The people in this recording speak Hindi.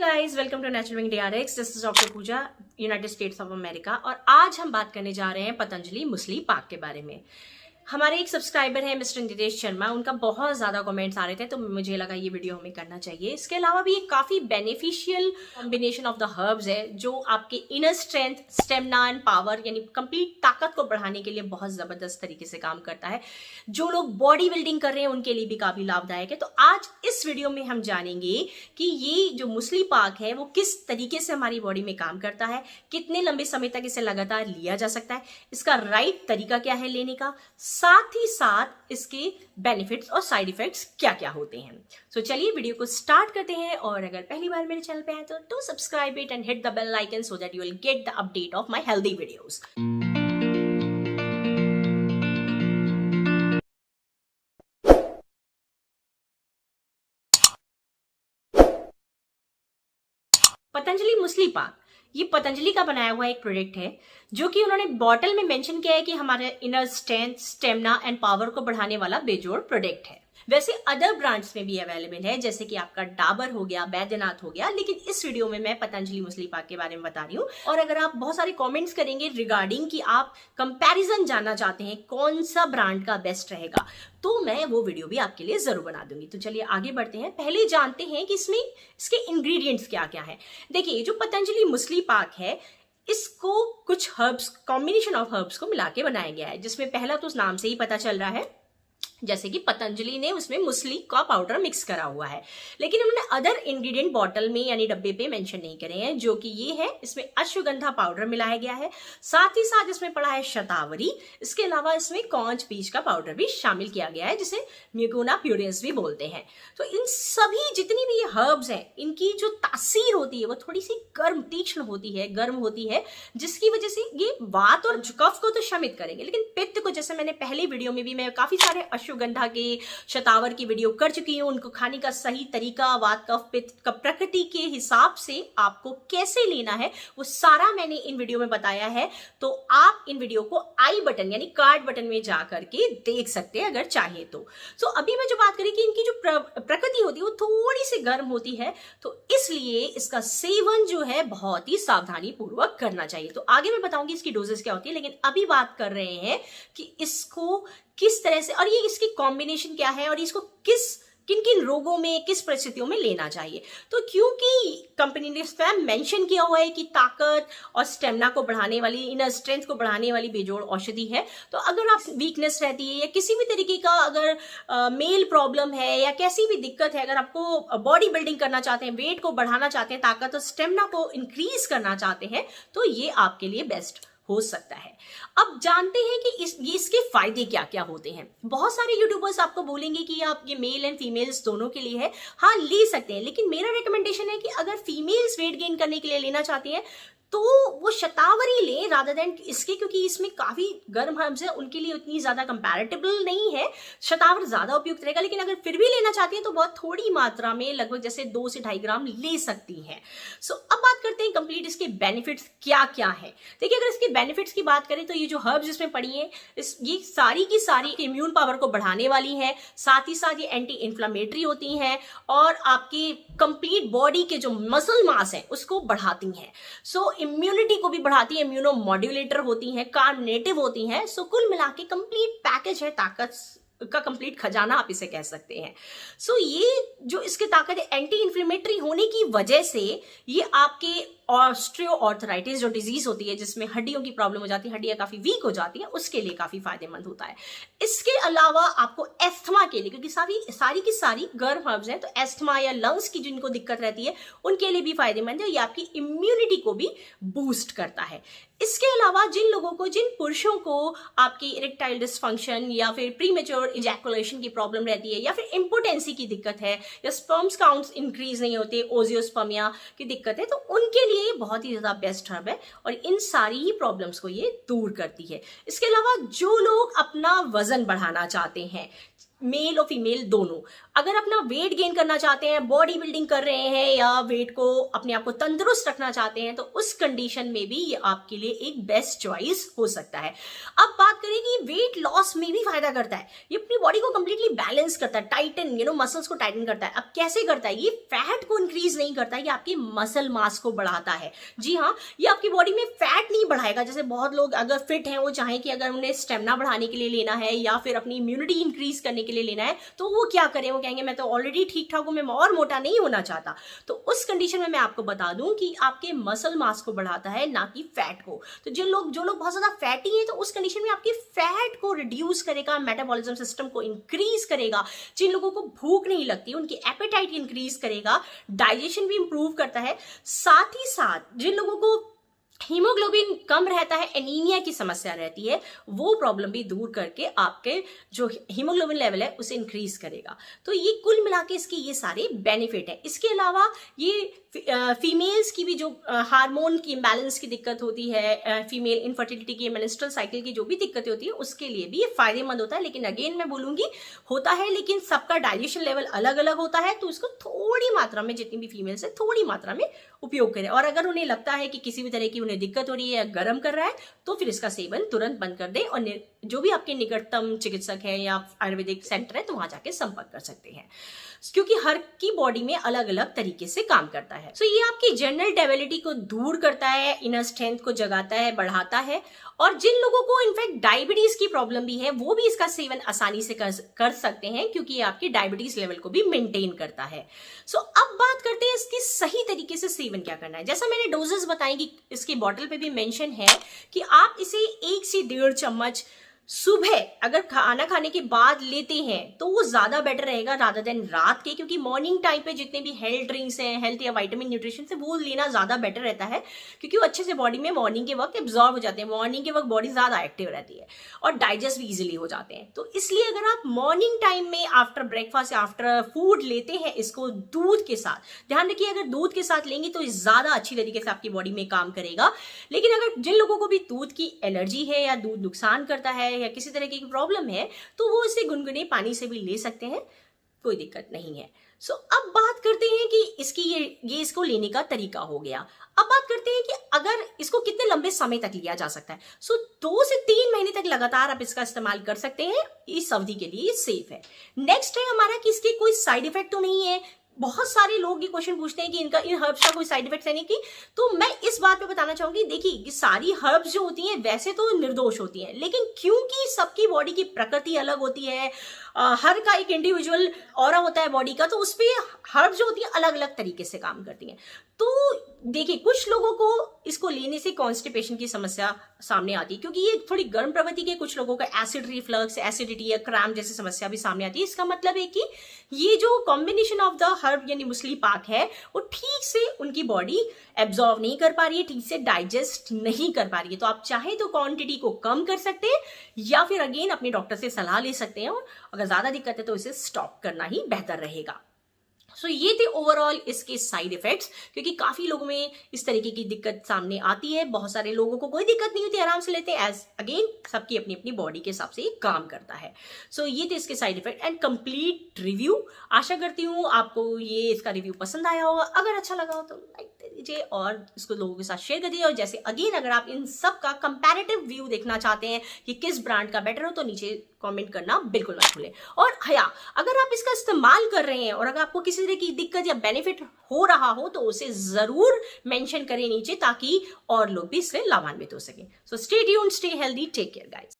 Guys welcome to natural wing DRX। This is doctor Pooja, United States of America. और आज हम बात करने जा रहे हैं पतंजलि मुसली पाक के बारे में। हमारे एक सब्सक्राइबर है मिस्टर नितेश शर्मा, उनका बहुत ज्यादा कमेंट्स आ रहे थे तो मुझे लगा ये वीडियो हमें करना चाहिए। इसके अलावा भी एक काफी beneficial combination of the herbs है जो आपके inner strength, stamina and power यानी कंप्लीट ताकत को बढ़ाने के लिए बहुत जबरदस्त तरीके से काम करता है। जो लोग बॉडी बिल्डिंग कर रहे हैं उनके लिए भी काफी लाभदायक है। तो आज इस वीडियो में हम जानेंगे कि ये जो मुसली पाक है वो किस तरीके से हमारी बॉडी में काम करता है, कितने लंबे समय तक इसे लगातार लिया जा सकता है, इसका राइट तरीका क्या है लेने का, साथ ही साथ इसके बेनिफिट्स और साइड इफेक्ट्स क्या क्या होते हैं। तो चलिए वीडियो को स्टार्ट करते हैं। और अगर पहली बार मेरे चैनल पे हैं तो do subscribe it and hit the bell icon so that you will get the update of my healthy videos. Patanjali Musli Pak ये पतंजलि का बनाया हुआ एक प्रोडक्ट है जो कि उन्होंने बॉटल में मेंशन किया है कि हमारे inner strength, stamina and power को बढ़ाने वाला बेजोड़ प्रोडक्ट है। वैसे अदर ब्रांड्स में भी अवेलेबल है जैसे कि आपका डाबर हो गया, बैद्यनाथ हो गया, लेकिन इस वीडियो में मैं पतंजलि मुसली पाक के बारे में बता रही हूँ। और अगर आप बहुत सारे कमेंट्स करेंगे रिगार्डिंग कि आप कंपैरिजन जानना चाहते हैं कौन सा ब्रांड का बेस्ट रहेगा, तो मैं वो वीडियो भी आपके लिए जरूर बना दूंगी। तो चलिए आगे बढ़ते हैं। पहले जानते हैं कि इसमें इसके इंग्रेडिएंट्स क्या क्या है। देखिए जो पतंजलि मुसली पाक है इसको कुछ हर्ब्स, कॉम्बिनेशन ऑफ हर्ब्स को मिला के बनाया गया है, जिसमें पहला तो उस नाम से ही पता चल रहा है जैसे कि पतंजलि ने उसमें मुसली का पाउडर मिक्स करा हुआ है, लेकिन उन्होंने अदर इंग्रेडिएंट बॉटल में यानी डब्बे पे मेंशन नहीं करे हैं, जो कि ये है इसमें अश्वगंधा पाउडर मिलाया गया है, साथ ही साथ इसमें पड़ा है शतावरी। इसके अलावा इसमें कौंच बीज का पाउडर भी शामिल किया गया है जिसे म्यूकोना प्यूरेंस भी बोलते हैं। तो इन सभी जितनी भी ये हर्ब्स हैं इनकी जो तासीर होती है वो थोड़ी सी गर्म, तीक्ष्ण होती है, गर्म होती है, जिसकी वजह से ये वात और कफ को तो शमित करेंगे, लेकिन पित्त को, जैसे मैंने पहले वीडियो में भी मैं काफी सारे अश्वगंधा के, शतावर की वीडियो कर चुकी हूं, उनको खाने का सही तरीका, वात कफ पित्त का प्रकृति के हिसाब से आपको कैसे लेना है वो सारा मैंने इन वीडियो में बताया है। तो आप इन वीडियो को आई बटन यानी कार्ड बटन में जा करके देख सकते हैं अगर चाहे तो। अभी मैं जो बात करी कि इनकी जो प्रकृति होती है वो थोड़ी सी गर्म होती है, तो इसलिए इसका सेवन जो है बहुत ही सावधानी पूर्वक करना चाहिए। तो आगे मैं बताऊंगी इसकी डोजेस क्या होती है, लेकिन अभी बात कर रहे हैं कि इसको किस तरह से और ये इसकी कॉम्बिनेशन क्या है और इसको किन किन रोगों में, किस परिस्थितियों में लेना चाहिए। तो क्योंकि कंपनी ने स्वयं मेंशन किया हुआ है कि ताकत और स्टेमिना को बढ़ाने वाली, इनर स्ट्रेंथ को बढ़ाने वाली बेजोड़ औषधि है, तो अगर आप वीकनेस रहती है या किसी भी तरीके का अगर मेल प्रॉब्लम है या कैसी भी दिक्कत है, अगर आपको बॉडी बिल्डिंग करना चाहते हैं, वेट को बढ़ाना चाहते हैं, ताकत और स्टेमिना को इंक्रीज करना चाहते हैं, तो ये आपके लिए बेस्ट हो सकता है। अब जानते हैं कि इसके फायदे क्या क्या होते हैं। बहुत सारे यूट्यूबर्स आपको बोलेंगे कि आप ये मेल एंड फीमेल्स दोनों के लिए है, हाँ ले सकते हैं, लेकिन मेरा रिकमेंडेशन है कि अगर फीमेल्स वेट गेन करने के लिए लेना चाहती हैं तो वो शतावरी ले रादर देन इसके, क्योंकि इसमें काफी गर्म हर्ब्स है, उनके लिए उतनी ज्यादा कंपैरेटिबल नहीं है, शतावर ज्यादा उपयुक्त रहेगा। लेकिन अगर फिर भी लेना चाहती है तो बहुत थोड़ी मात्रा में, लगभग जैसे 2 से 2.5 ग्राम ले सकती हैं। अब बात करते हैं कंप्लीट इसके बेनिफिट्स क्या क्या है। देखिए अगर इसके बेनिफिट्स की बात करें तो ये जो हर्ब्स इसमें पड़ी है ये सारी की सारी इम्यून पावर को बढ़ाने वाली है, साथ ही साथ ये एंटी इन्फ्लामेटरी होती हैं और आपकी कंप्लीट बॉडी के जो मसल मास है उसको बढ़ाती हैं। इम्यूनिटी को भी बढ़ाती है, इम्यूनो मॉड्यूलेटर होती हैं, कार्बोनेटिव होती हैं। कुल मिला के कंप्लीट पैकेज है, ताकत का कंप्लीट खजाना आप इसे कह सकते हैं। ये जो इसकी ताकत है एंटी इन्फ्लेमेटरी होने की वजह से ये आपके ऑस्टियोआर्थराइटिस जो डिजीज होती है जिसमें हड्डियों की प्रॉब्लम हो जाती है, हड्डियां काफी वीक हो जाती है, उसके लिए काफी फायदेमंद होता है। इसके अलावा आपको एस्थमा के लिए, क्योंकि सारी की सारी गर्म हर्ब्स हैं, तो एस्थमा या लंग्स की जिनको दिक्कत रहती है उनके लिए भी फायदेमंद है। ये आपकी इम्यूनिटी को भी बूस्ट करता है। इसके अलावा जिन पुरुषों को आपकी इरेक्टाइल डिसफंक्शन या फिर प्रीमेच्योर इजैकुलेशन की प्रॉब्लम रहती है या फिर इम्पोटेंसी की दिक्कत है या स्पर्म्स काउंट्स इंक्रीज नहीं होते, ओजियोस्पर्मिया की दिक्कत है, तो उनके लिए ये बहुत ही ज्यादा बेस्ट हर्ब है और इन सारी ही प्रॉब्लम्स को ये दूर करती है। इसके अलावा जो लोग अपना वजन बढ़ाना चाहते हैं, मेल और फीमेल दोनों अगर अपना वेट गेन करना चाहते हैं, बॉडी बिल्डिंग कर रहे हैं या वेट को अपने आप को तंदुरुस्त रखना चाहते हैं, तो उस कंडीशन में भी ये आपके लिए एक बेस्ट चॉइस हो सकता है। अब बात करें कि वेट लॉस में भी फायदा करता है, ये अपनी बॉडी को कंप्लीटली बैलेंस करता है, टाइटन मसल्स को टाइटन करता है। अब कैसे करता है? ये फैट को इंक्रीज नहीं करता, ये आपकी मसल मास को बढ़ाता है। जी हाँ, ये आपकी बॉडी में फैट नहीं बढ़ाएगा। जैसे बहुत लोग अगर फिट हैं, वो चाहें कि अगर उन्हें स्टेमिना बढ़ाने के लिए लेना है या फिर अपनी इम्यूनिटी इंक्रीज करने के लिए लेना है, तो वो क्या करें? वो कहेंगे मैं तो ऑलरेडी ठीक ठाक हूं, मैं और मोटा नहीं होना चाहता। तो उस कंडीशन में मैं आपको बता दूं कि आपके मसल मास को बढ़ाता है, ना कि फैट को। तो जो लोग बहुत ज्यादा फैटी हैं, तो उस कंडीशन में आपकी फैट को रिड्यूस करेगा, मेटाबॉलिज्म सिस्टम को इंक्रीज करेगा। जिन लोगों को भूख नहीं लगती, उनकी एपेटाइट इंक्रीज करेगा, डाइजेशन भी इंप्रूव करता है। साथ ही साथ जिन लोगों को हीमोग्लोबिन कम रहता है, एनीमिया की समस्या रहती है, वो प्रॉब्लम भी दूर करके आपके जो हीमोग्लोबिन लेवल है उसे इंक्रीज करेगा। तो ये कुल मिला के इसके ये सारे बेनिफिट है। इसके अलावा ये फीमेल्स की भी जो हार्मोन की इम्बैलेंस की दिक्कत होती है, फीमेल इनफर्टिलिटी की, मेंस्ट्रुअल साइकिल की जो भी दिक्कतें होती है, उसके लिए भी ये फायदेमंद होता है। लेकिन अगेन मैं बोलूंगी होता है, लेकिन सबका डाइजेशन लेवल अलग अलग होता है, तो इसको थोड़ी मात्रा में, जितनी भी फीमेल्स है थोड़ी मात्रा में उपयोग करें। और अगर उन्हें लगता है कि किसी भी तरह की उन्हें दिक्कत हो रही है या गर्म कर रहा है, तो फिर इसका सेवन तुरंत बंद कर दें और जो भी आपके निकटतम चिकित्सक है या आयुर्वेदिक सेंटर है, तो वहां जाके संपर्क कर सकते हैं, क्योंकि हर की बॉडी में अलग अलग तरीके से काम करता है। सो ये आपकी जनरल डेबिलिटी को दूर करता है, इनर स्ट्रेंथ को जगाता है, बढ़ाता है। और जिन लोगों को इनफैक्ट डायबिटीज की प्रॉब्लम भी है, वो भी इसका सेवन आसानी से कर सकते हैं, क्योंकि ये आपके डायबिटीज लेवल को भी मेंटेन करता है। सो अब बात करते हैं इसकी सही तरीके से सेवन क्या करना है। जैसा मैंने डोजेस बताई कि इसकी बॉटल पे भी मेंशन है कि आप इसे 1 से 1.5 चम्मच सुबह अगर खाना खाने के बाद लेते हैं तो वो ज्यादा बेटर रहेगा रादर देन रात के, क्योंकि मॉर्निंग टाइम पे जितने भी हेल्थ ड्रिंक्स हैं, हेल्थ या विटामिन न्यूट्रिशन से, वो लेना ज्यादा बेटर रहता है, क्योंकि वो अच्छे से बॉडी में मॉर्निंग के वक्त एब्जॉर्ब हो जाते हैं। मॉर्निंग के वक्त बॉडी ज्यादा एक्टिव रहती है और डाइजेस्ट भी इजिली हो जाते हैं। तो इसलिए अगर आप मॉर्निंग टाइम में आफ्टर ब्रेकफास्ट या आफ्टर फूड लेते हैं इसको दूध के साथ, ध्यान रखिए अगर दूध के साथ लेंगे तो ज्यादा अच्छी तरीके से आपकी बॉडी में काम करेगा। लेकिन अगर जिन लोगों को भी दूध की एलर्जी है या दूध नुकसान करता है या किसी तरह की प्रॉब्लम है, तो वो इसे गुनगुने पानी से भी ले सकते हैं, कोई दिक्कत नहीं है। सो अब बात करते हैं कि इसकी ये इसको लेने का तरीका हो गया। अब बात करते हैं कि अगर इसको कितने लंबे समय तक लिया जा सकता है। सो 2 से 3 महीने तक लगातार आप इसका इस्तेमाल कर सकते हैं, इस अवधि के लिए ये सेफ है। नेक्स्ट है हमारा कि इसके कोई साइड इफेक्ट तो नहीं है। बहुत सारे लोग ये क्वेश्चन पूछते हैं कि इन हर्ब्स का कोई साइड इफेक्ट है नहीं की, तो मैं इस बात पे बताना चाहूंगी, देखिए ये सारी हर्ब्स जो होती हैं वैसे तो निर्दोष होती हैं, लेकिन क्योंकि सबकी बॉडी की प्रकृति अलग होती है, हर का एक इंडिविजुअल ऑरा होता है बॉडी का, तो उस पर हर्ब्स जो होती हैं अलग अलग तरीके से काम करती हैं। तो देखिए कुछ लोगों को इसको लेने से कॉन्स्टिपेशन की समस्या सामने आती है, क्योंकि ये थोड़ी गर्म प्रवृत्ति के, कुछ लोगों का एसिड रिफ्लक्स, एसिडिटी या क्रैम्प जैसी समस्या भी सामने आती है। इसका मतलब है कि ये जो कॉम्बिनेशन ऑफ द हर्ब यानी मुस्ली पाक है, वो ठीक से उनकी बॉडी एब्जॉर्व नहीं कर पा रही है, ठीक से डाइजेस्ट नहीं कर पा रही है। तो आप चाहे तो क्वांटिटी को कम कर सकते हैं या फिर अगेन अपने डॉक्टर से सलाह ले सकते हैं, और अगर ज्यादा दिक्कत है तो इसे स्टॉप करना ही बेहतर रहेगा। सो ये थे ओवरऑल इसके साइड इफेक्ट्स, क्योंकि काफी लोगों में इस तरीके की दिक्कत सामने आती है। बहुत सारे लोगों को कोई दिक्कत नहीं होती, आराम से लेते हैं। एज अगेन सबकी अपनी अपनी बॉडी के हिसाब से ये काम करता है। सो ये थे इसके side effect and complete review. आशा करती हूँ आपको ये इसका रिव्यू पसंद आया होगा। अगर अच्छा लगा हो तो लाइक दे दीजिए और इसको लोगों के साथ शेयर कर दीजिए। और जैसे अगेन अगर आप इन सब का कंपैरेटिव व्यू देखना चाहते हैं कि किस ब्रांड का बेटर हो, तो नीचे कमेंट करना बिल्कुल मत भूलें। और हया अगर आप इसका इस्तेमाल कर रहे हैं और अगर आपको किसी तरह की दिक्कत या बेनिफिट हो रहा हो, तो उसे जरूर मेंशन करें नीचे, ताकि और लोग भी इससे लाभान्वित हो सकें। So stay tuned, stay healthy, take care guys.